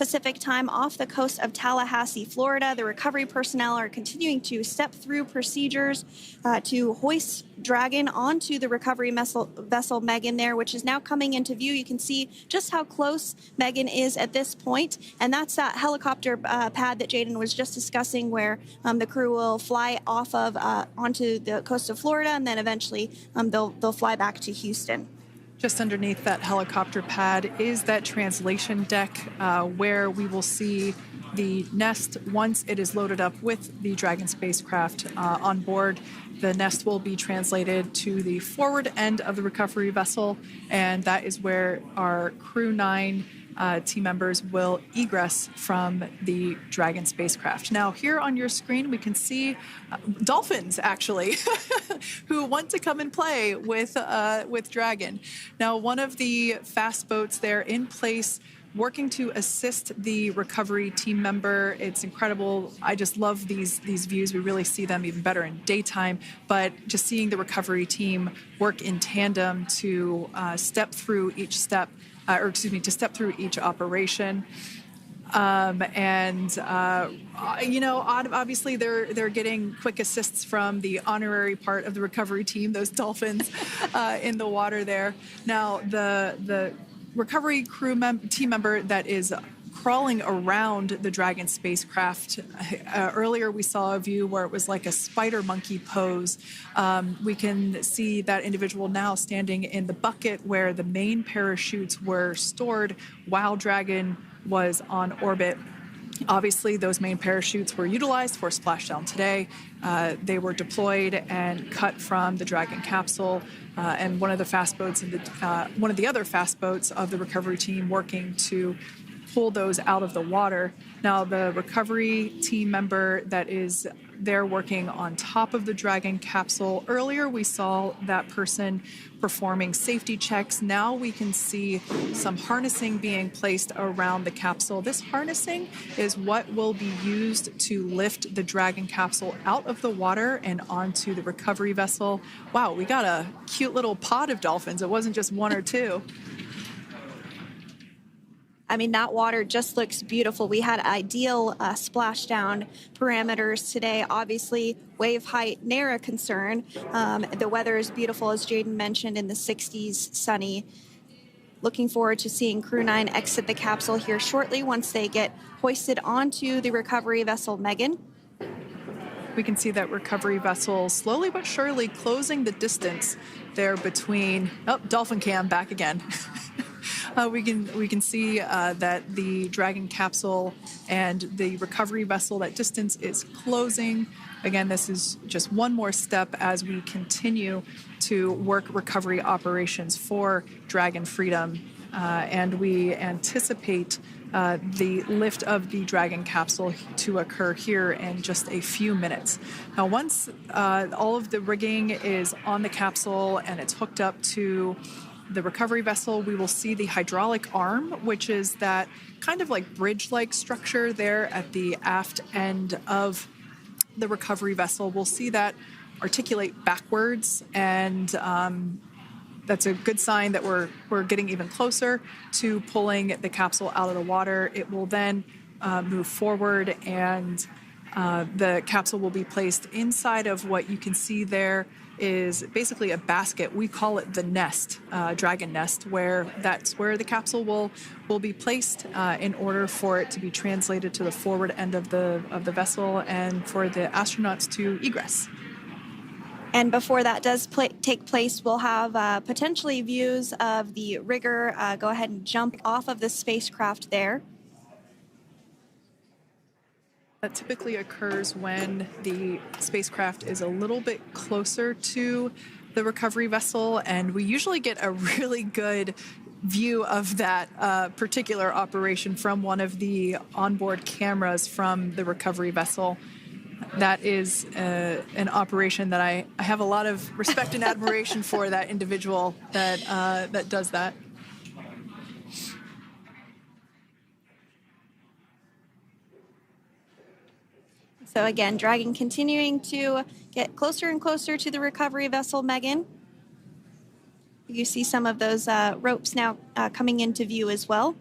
Pacific time off the coast of Tallahassee, Florida. The recovery personnel are continuing to step through procedures to hoist Dragon onto the recovery vessel Megan there, which is now coming into view. You can see just how close Megan is at this point, and that's that helicopter pad that Jaden was just discussing, where the crew will fly off of onto the coast of Florida, and then eventually they'll fly back to Houston. Just underneath that helicopter pad is that translation deck where we will see the nest once it is loaded up with the Dragon spacecraft on board. The nest will be translated to the forward end of the recovery vessel, and that is where our Crew 9 team members will egress from the Dragon spacecraft. Now, here on your screen, we can see dolphins, actually, who want to come and play with Dragon. Now, one of the fast boats there in place, working to assist the recovery team member. It's incredible. I just love these views. We really see them even better in daytime, but just seeing the recovery team work in tandem to step through each step, to step through each operation. Obviously they're getting quick assists from the honorary part of the recovery team, those dolphins in the water there. Now, the recovery team member that is crawling around the Dragon spacecraft. Earlier we saw a view where it was like a spider monkey pose. We can see that individual now standing in the bucket where the main parachutes were stored while Dragon was on orbit. Obviously, those main parachutes were utilized for splashdown today. They were deployed and cut from the Dragon capsule, and one of the other fast boats of the recovery team working to pull those out of the water. Now, the recovery team member that is there working on top of the Dragon capsule, earlier we saw that person performing safety checks. Now we can see some harnessing being placed around the capsule. This harnessing is what will be used to lift the Dragon capsule out of the water and onto the recovery vessel. Wow, we got a cute little pod of dolphins. It wasn't just one or two. I mean, that water just looks beautiful. We had ideal splashdown parameters today. Obviously, wave height, ne'er a concern. The weather is beautiful, as Jaden mentioned, in the 60s, sunny. Looking forward to seeing Crew 9 exit the capsule here shortly once they get hoisted onto the recovery vessel Megan. We can see that recovery vessel slowly but surely closing the distance there between... Oh, dolphin cam back again. We can see that the Dragon capsule and the recovery vessel, that distance is closing. Again, this is just one more step as we continue to work recovery operations for Dragon Freedom, and we anticipate the lift of the Dragon capsule to occur here in just a few minutes. Now, once all of the rigging is on the capsule and it's hooked up to the recovery vessel, we will see the hydraulic arm, which is that kind of like bridge-like structure there at the aft end of the recovery vessel. We'll see that articulate backwards, and that's a good sign that we're getting even closer to pulling the capsule out of the water. It will then move forward, and the capsule will be placed inside of what you can see there is basically a basket. We call it the nest, Dragon nest, where that's where the capsule will be placed in order for it to be translated to the forward end of the vessel and for the astronauts to egress. And before that does take place, we'll have potentially views of the rigger go ahead and jump off of the spacecraft there. That typically occurs when the spacecraft is a little bit closer to the recovery vessel, and we usually get a really good view of that particular operation from one of the onboard cameras from the recovery vessel. That is an operation that I have a lot of respect and admiration for, that individual that does that. So again, Dragon continuing to get closer and closer to the recovery vessel Megan. You see some of those ropes now coming into view as well.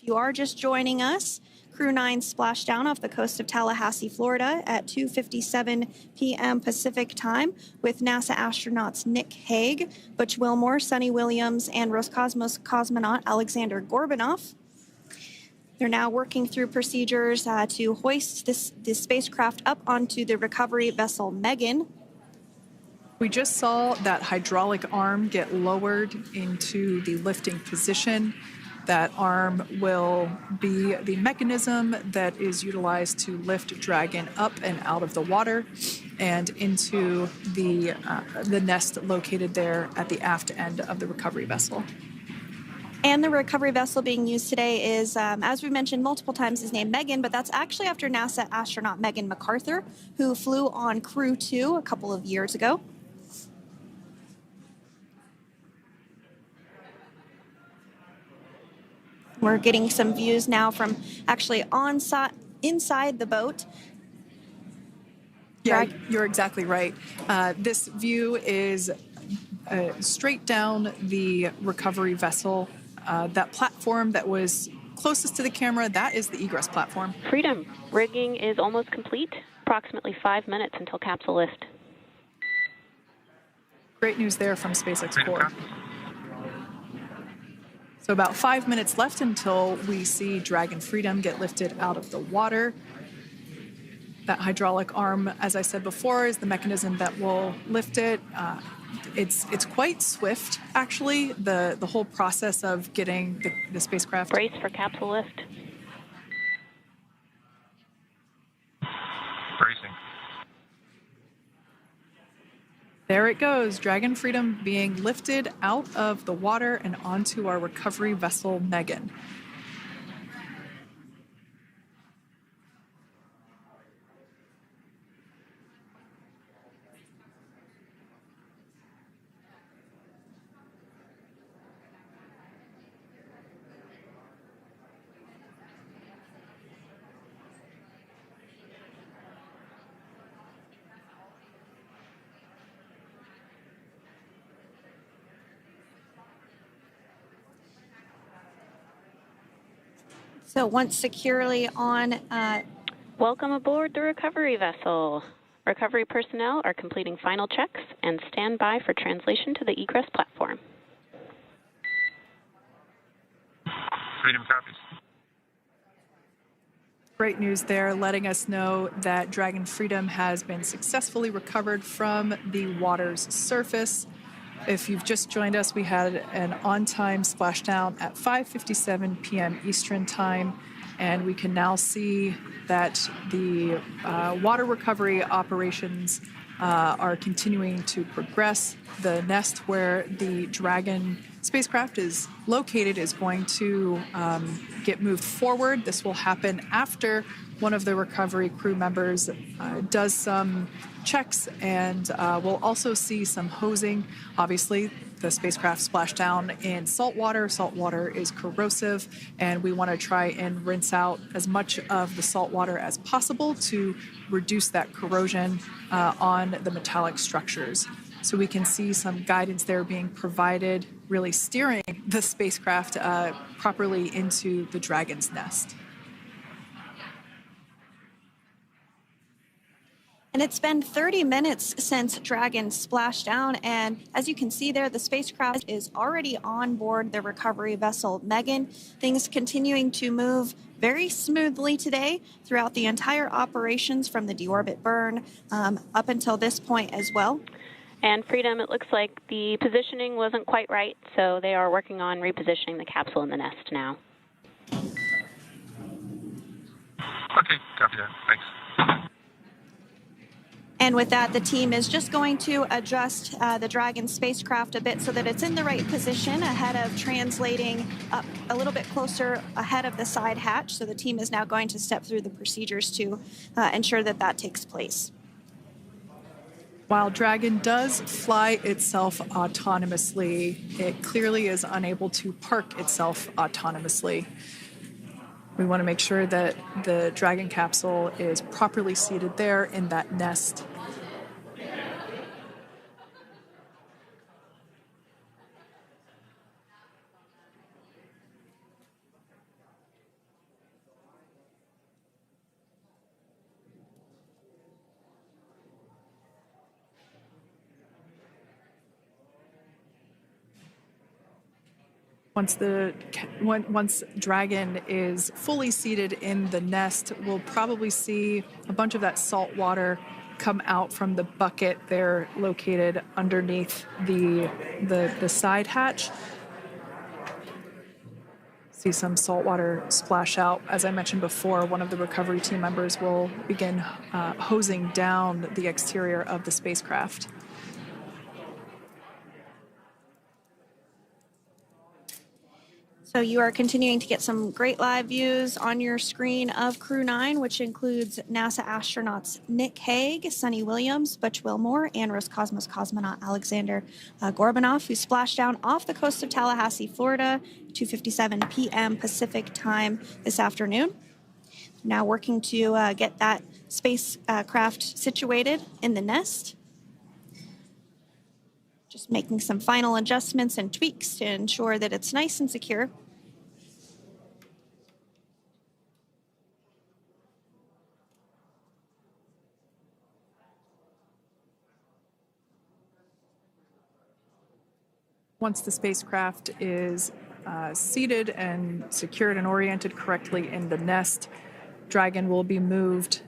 If you are just joining us, Crew 9 splashed down off the coast of Tallahassee, Florida at 2:57 p.m. Pacific time with NASA astronauts Nick Hague, Butch Wilmore, Sonny Williams, and Roscosmos cosmonaut Alexander Gorbanov. They're now working through procedures to hoist this spacecraft up onto the recovery vessel Megan. We just saw that hydraulic arm get lowered into the lifting position. That arm will be the mechanism that is utilized to lift Dragon up and out of the water and into the nest located there at the aft end of the recovery vessel. And the recovery vessel being used today is, as we mentioned multiple times, is named Megan, but that's actually after NASA astronaut Megan McArthur, who flew on Crew 2 a couple of years ago. We're getting some views now from actually inside the boat. Yeah, you're exactly right. This view is straight down the recovery vessel. That platform that was closest to the camera, that is the egress platform. Freedom. Rigging is almost complete. Approximately 5 minutes until capsule lift. Great news there from SpaceX Core. So about 5 minutes left until we see Dragon Freedom get lifted out of the water. That hydraulic arm, as I said before, is the mechanism that will lift it. It's quite swift, actually, the whole process of getting the spacecraft. Brace for capsule lift. Bracing. There it goes, Dragon Freedom being lifted out of the water and onto our recovery vessel, Megan. So once securely on... Welcome aboard the recovery vessel. Recovery personnel are completing final checks and stand by for translation to the egress platform. Freedom copies. Great news there, letting us know that Dragon Freedom has been successfully recovered from the water's surface. If you've just joined us, we had an on-time splashdown at 5:57 p.m. Eastern Time, and we can now see that the water recovery operations are continuing to progress. The nest where the Dragon spacecraft is located is going to get moved forward. This will happen after one of the recovery crew members does some checks, and we'll also see some hosing. Obviously, the spacecraft splashed down in salt water. Salt water is corrosive, and we want to try and rinse out as much of the salt water as possible to reduce that corrosion on the metallic structures. So we can see some guidance there being provided, really steering the spacecraft properly into the Dragon's nest. And it's been 30 minutes since Dragon splashed down, and as you can see there, the spacecraft is already on board the recovery vessel Megan. Things continuing to move very smoothly today throughout the entire operations from the deorbit burn up until this point as well. And Freedom, it looks like the positioning wasn't quite right, so they are working on repositioning the capsule in the nest now. Okay, copy that. Thanks. And with that, the team is just going to adjust the Dragon spacecraft a bit so that it's in the right position ahead of translating up a little bit closer ahead of the side hatch. So the team is now going to step through the procedures to ensure that that takes place. While Dragon does fly itself autonomously, it clearly is unable to park itself autonomously. We want to make sure that the Dragon capsule is properly seated there in that nest. Once Dragon is fully seated in the nest, we'll probably see a bunch of that salt water come out from the bucket there located underneath the side hatch. See some salt water splash out. As I mentioned before, one of the recovery team members will begin hosing down the exterior of the spacecraft. So you are continuing to get some great live views on your screen of Crew 9, which includes NASA astronauts Nick Hague, Sunny Williams, Butch Wilmore, and Roscosmos cosmonaut Alexander Gorbanov, who splashed down off the coast of Tallahassee, Florida, 2:57 p.m. Pacific time this afternoon. Now working to get that spacecraft situated in the nest. Just making some final adjustments and tweaks to ensure that it's nice and secure. Once the spacecraft is seated and secured and oriented correctly in the nest, Dragon will be moved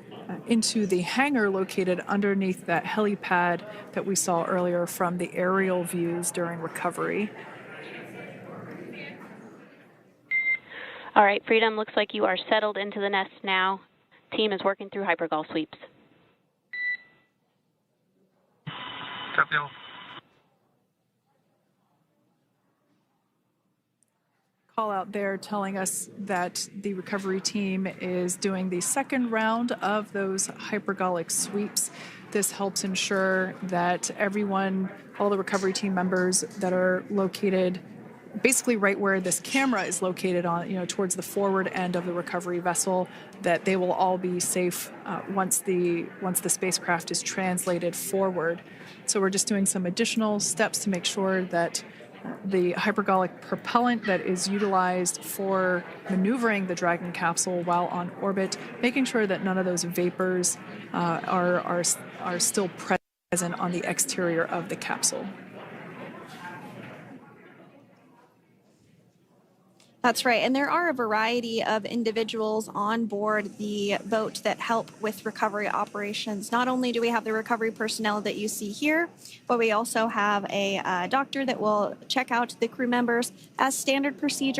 into the hangar located underneath that helipad that we saw earlier from the aerial views during recovery. All right, Freedom, looks like you are settled into the nest now. Team is working through hypergol sweeps. Copy all. Call out there telling us that the recovery team is doing the second round of those hypergolic sweeps. This helps ensure that everyone, all the recovery team members that are located basically right where this camera is located on, towards the forward end of the recovery vessel, that they will all be safe once the spacecraft is translated forward. So we're just doing some additional steps to make sure that the hypergolic propellant that is utilized for maneuvering the Dragon capsule while on orbit, making sure that none of those vapors are still present on the exterior of the capsule. That's right. And there are a variety of individuals on board the boat that help with recovery operations. Not only do we have the recovery personnel that you see here, but we also have a doctor that will check out the crew members as standard procedure.